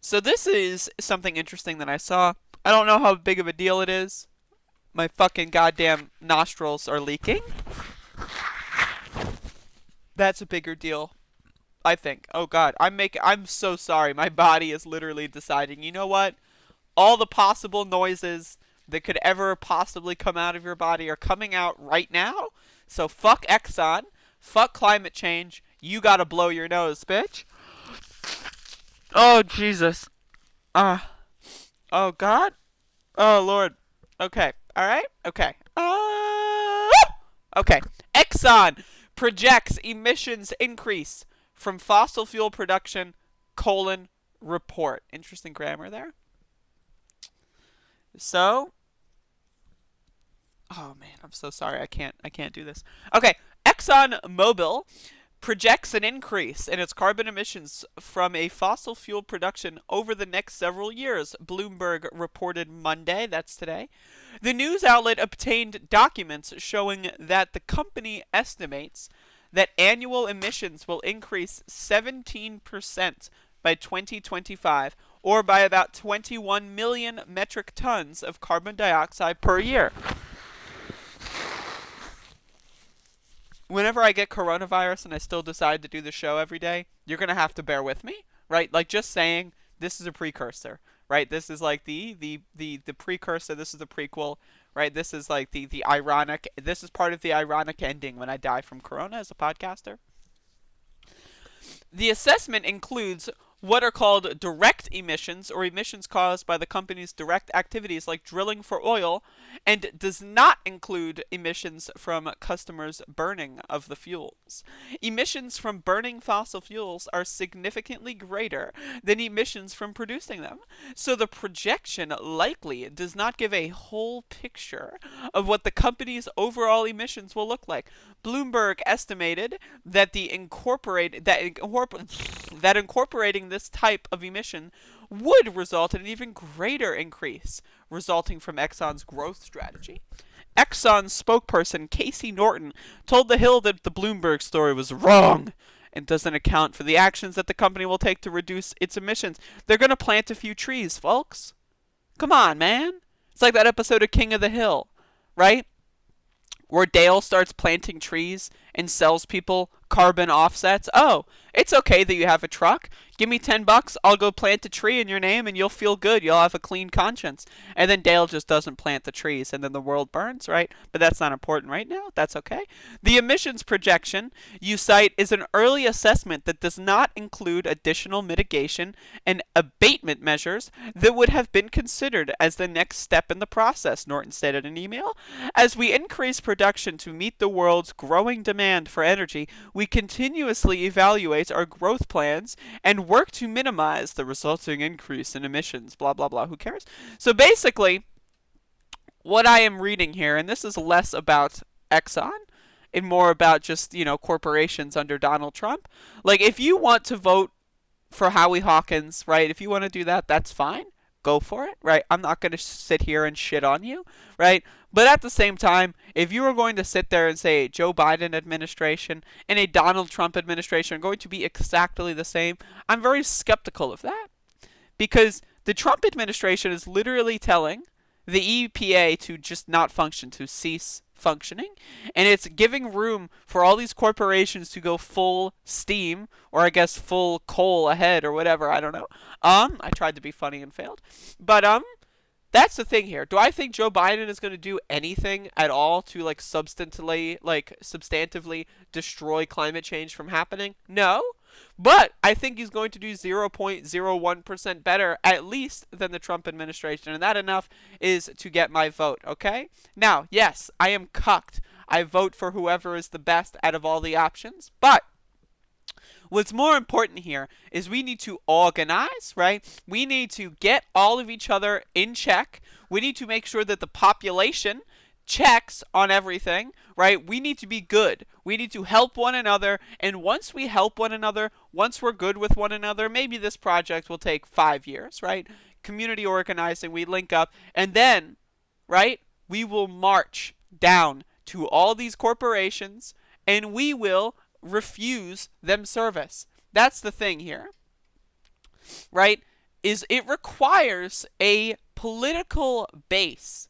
So this is something interesting that I saw. I don't know how big of a deal it is. My fucking goddamn nostrils are leaking. That's a bigger deal, I think. Oh god, I'm so sorry. My body is literally deciding, you know what? All the possible noises that could ever possibly come out of your body are coming out right now. So fuck Exxon, fuck climate change. You gotta blow your nose, bitch. Oh Jesus. Ah. Oh God. Oh Lord. Okay. All right. Okay. Okay. Exxon projects emissions increase from fossil fuel production. Colon report. Interesting grammar there. So, oh man, I'm so sorry. I can't do this. Okay. Exxon Mobil projects an increase in its carbon emissions from a fossil fuel production over the next several years, Bloomberg reported Monday, that's today. The news outlet obtained documents showing that the company estimates that annual emissions will increase 17% by 2025, or by about 21 million metric tons of carbon dioxide per year. Whenever I get coronavirus and I still decide to do the show every day, you're gonna have to bear with me, right? Like just saying this is a precursor, right? This is like the precursor. This is the prequel, right? This is like the ironic. This is part of the ironic ending when I die from corona as a podcaster. The assessment includes what are called direct emissions, or emissions caused by the company's direct activities like drilling for oil, and does not include emissions from customers' burning of the fuels. Emissions from burning fossil fuels are significantly greater than emissions from producing them, so the projection likely does not give a whole picture of what the company's overall emissions will look like. Bloomberg estimated that that incorporating this type of emission would result in an even greater increase resulting from Exxon's growth strategy. Exxon's spokesperson Casey Norton told The Hill that the Bloomberg story was wrong and doesn't account for the actions that the company will take to reduce its emissions. They're going to plant a few trees, folks. Come on, man. It's like that episode of King of the Hill, right? Where Dale starts planting trees and sells people carbon offsets. Oh, it's okay that you have a truck. Give me $10, I'll go plant a tree in your name and you'll feel good. You'll have a clean conscience. And then Dale just doesn't plant the trees and then the world burns, right? But that's not important right now. That's okay. The emissions projection you cite is an early assessment that does not include additional mitigation and abatement measures that would have been considered as the next step in the process, Norton stated in an email. As we increase production to meet the world's growing demand for energy, we continuously evaluate our growth plans and work to minimize the resulting increase in emissions. Blah, blah, blah. Who cares? So basically, what I am reading here, and this is less about Exxon and more about just, corporations under Donald Trump. Like, if you want to vote for Howie Hawkins, right? If you want to do that, that's fine. Go for it, right? I'm not going to sit here and shit on you, right? But at the same time, if you are going to sit there and say Joe Biden administration and a Donald Trump administration are going to be exactly the same, I'm very skeptical of that. Because the Trump administration is literally telling the EPA to just not function, to cease functioning, and it's giving room for all these corporations to go full steam, or I guess full coal ahead, or whatever. I don't know. I tried to be funny and failed, but that's the thing here. Do I think Joe Biden is going to do anything at all to substantively destroy climate change from happening? No. But I think he's going to do 0.01% better, at least, than the Trump administration. And that enough is to get my vote, okay? Now, yes, I am cucked. I vote for whoever is the best out of all the options. But what's more important here is we need to organize, right? We need to get all of each other in check. We need to make sure that the population checks on everything, right? We need to be good. We need to help one another. And once we help one another, once we're good with one another, maybe this project will take 5 years, right? Community organizing, we link up, and then, right, we will march down to all these corporations and we will refuse them service. That's the thing here, right? is it requires a political base,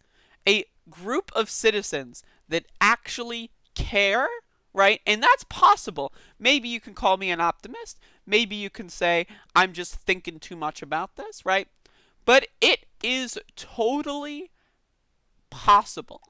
a group of citizens that actually care, right? And that's possible. Maybe you can call me an optimist. Maybe you can say I'm just thinking too much about this, right? But it is totally possible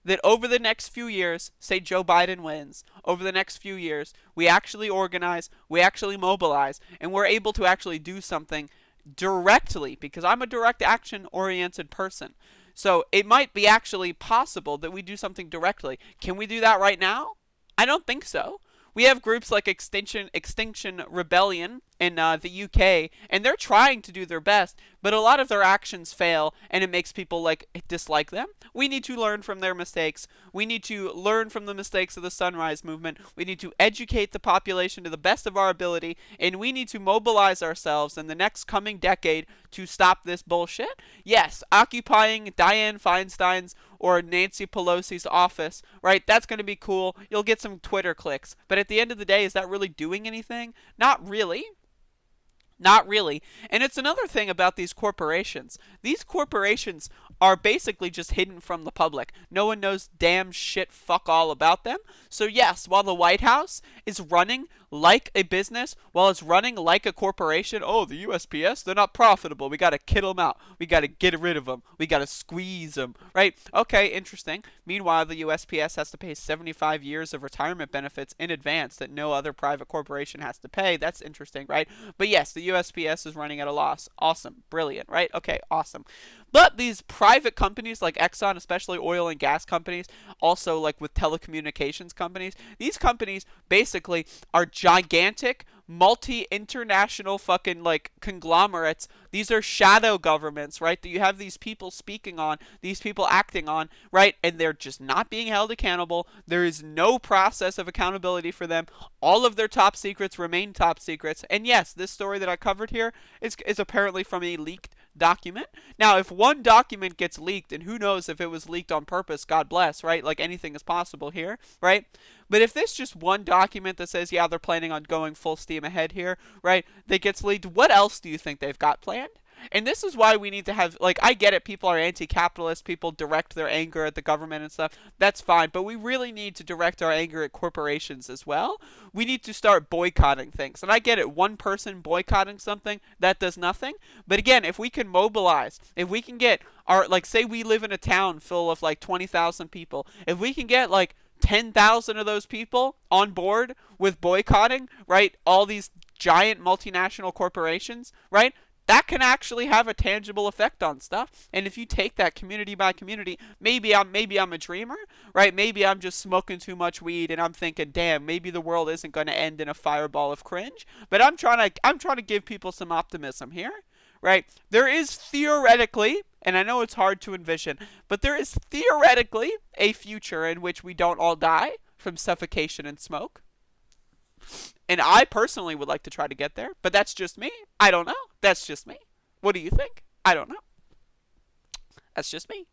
that over the next few years, say Joe Biden wins, over the next few years, we actually organize, we actually mobilize, and we're able to actually do something directly, because I'm a direct action oriented person. So it might be actually possible that we do something directly. Can we do that right now? I don't think so. We have groups like Extinction Rebellion in the UK, and they're trying to do their best, but a lot of their actions fail, and it makes people like dislike them. We need to learn from their mistakes. We need to learn from the mistakes of the Sunrise Movement. We need to educate the population to the best of our ability, and we need to mobilize ourselves in the next coming decade to stop this bullshit. Yes, occupying Dianne Feinstein's or Nancy Pelosi's office, right? That's going to be cool. You'll get some Twitter clicks. But at the end of the day, is that really doing anything? Not really. Not really. And it's another thing about these corporations. These corporations are basically just hidden from the public. No one knows damn shit fuck all about them. So yes, while the White House is running like a business, while it's running like a corporation, oh, the USPS, they're not profitable. We got to kid them out. We got to get rid of them. We got to squeeze them, right? Okay, interesting. Meanwhile, the USPS has to pay 75 years of retirement benefits in advance that no other private corporation has to pay. That's interesting, right? But yes, the USPS is running at a loss. Awesome. Brilliant, right? Okay, awesome. But these private companies like Exxon, especially oil and gas companies, also like with telecommunications companies, these companies basically are gigantic, multi-international fucking like conglomerates. These are shadow governments, right? That you have these people speaking on, these people acting on, right? And they're just not being held accountable. There is no process of accountability for them. All of their top secrets remain top secrets. And yes, this story that I covered here is apparently from a leaked document. Now, if one document gets leaked, and who knows if it was leaked on purpose, God bless, right? Like anything is possible here, right? But if this just one document that says, yeah, they're planning on going full steam ahead here, right, that gets leaked, what else do you think they've got planned? And this is why we need to have, like, I get it, people are anti-capitalist, people direct their anger at the government and stuff, that's fine, but we really need to direct our anger at corporations as well. We need to start boycotting things. And I get it, one person boycotting something, that does nothing. But again, if we can mobilize, if we can get our, like, say we live in a town full of, like, 20,000 people, if we can get, like, 10,000 of those people on board with boycotting, right, all these giant multinational corporations, right, that can actually have a tangible effect on stuff. And if you take that community by community, maybe I'm a dreamer, right? Maybe I'm just smoking too much weed and I'm thinking, damn, maybe the world isn't going to end in a fireball of cringe. But I'm trying to give people some optimism here, right? There is theoretically, and I know it's hard to envision, but there is theoretically a future in which we don't all die from suffocation and smoke. And I personally would like to try to get there, but that's just me. I don't know. That's just me. What do you think? I don't know. That's just me.